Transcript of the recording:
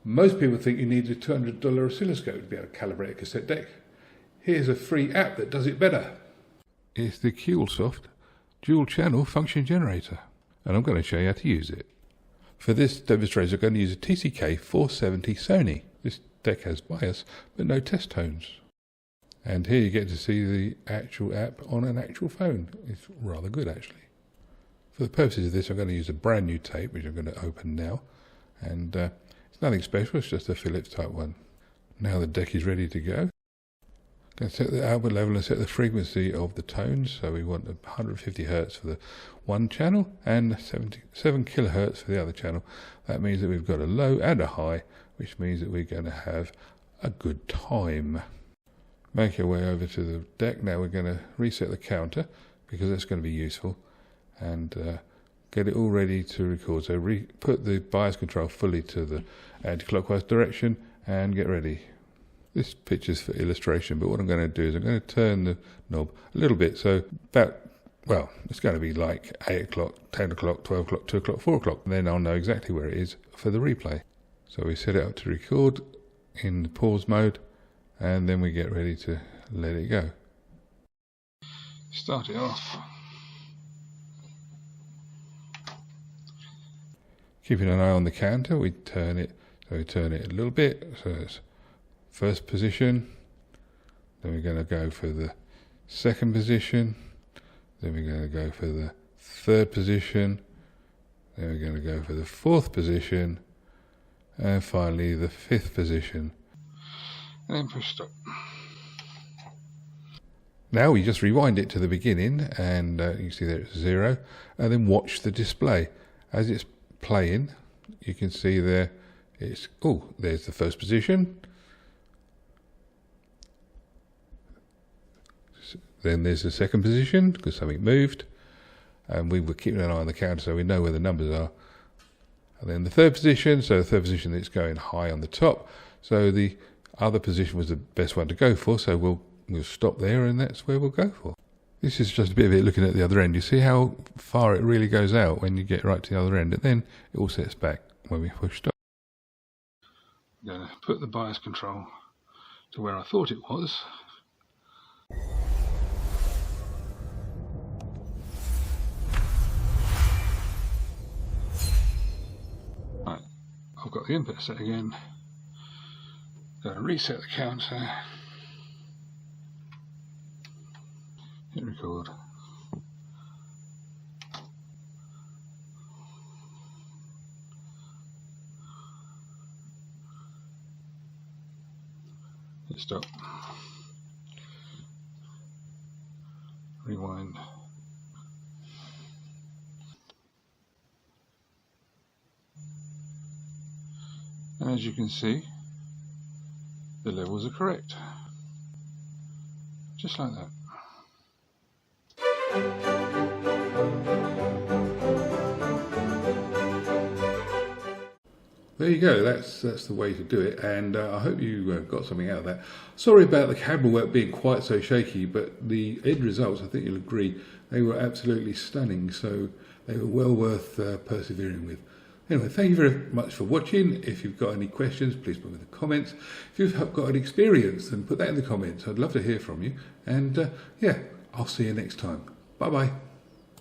Most people think you need a $200 oscilloscope to be able to calibrate a cassette deck. Here's a free app that does it better. It's the Kewlsoft dual channel function generator, and I'm going to show you how to use it. For this demonstration, I'm going to use a TCK 470 Sony. This deck has bias, but no test tones. And here you get to see the actual app on an actual phone. It's rather good, actually. For the purposes of this, I'm going to use a brand new tape, which I'm going to open now. And it's nothing special, it's just a Philips type one. Now the deck is ready to go. I'm going to set the output level and set the frequency of the tones. So we want 150 Hz for the one channel and 77 kHz for the other channel. That means that we've got a low and a high, which means that we're going to have a good time. Make your way over to the deck. Now we're going to reset the counter because that's going to be useful, and get it all ready to record. So put the bias control fully to the anti-clockwise direction and get ready. This picture's for illustration, but what I'm going to do is I'm going to turn the knob a little bit, so about, well, it's going to be like 8 o'clock, 10 o'clock, 12 o'clock, 2 o'clock, 4 o'clock, and then I'll know exactly where it is for the replay. So we set it up to record in the pause mode, and then we get ready to let it go. Start it off. Keeping an eye on the counter, we turn it, so we turn it a little bit, so it's first position, then we're going to go for the second position, then we're going to go for the third position, then we're going to go for the fourth position, and finally the fifth position. And then push stop. Now we just rewind it to the beginning, and you can see there it's 0, and then watch the display. As it's playing, you can see there it's, oh, there's the first position, then there's the second position because something moved, and we were keeping an eye on the counter so we know where the numbers are, and then the third position, so the third position it's going high on the top, so the other position was the best one to go for, so we'll stop there, and that's where we'll go for. This is just a bit of it looking at the other end. You see how far it really goes out when you get right to the other end, and then it all sets back when we push stop. I'm going to put the bias control to where I thought it was. Right, I've got the input set again. Going to reset the counter. Hit record. Hit stop. Rewind. And as you can see, the levels are correct. Just like that. There you go, that's the way to do it, and I hope you got something out of that. Sorry about the camera work being quite so shaky, but the end results, I think you'll agree, they were absolutely stunning, so they were well worth persevering with. Anyway, thank you very much for watching. If you've got any questions, please put them in the comments. If you've got an experience, then put that in the comments. I'd love to hear from you, and yeah, I'll see you next time. Bye bye.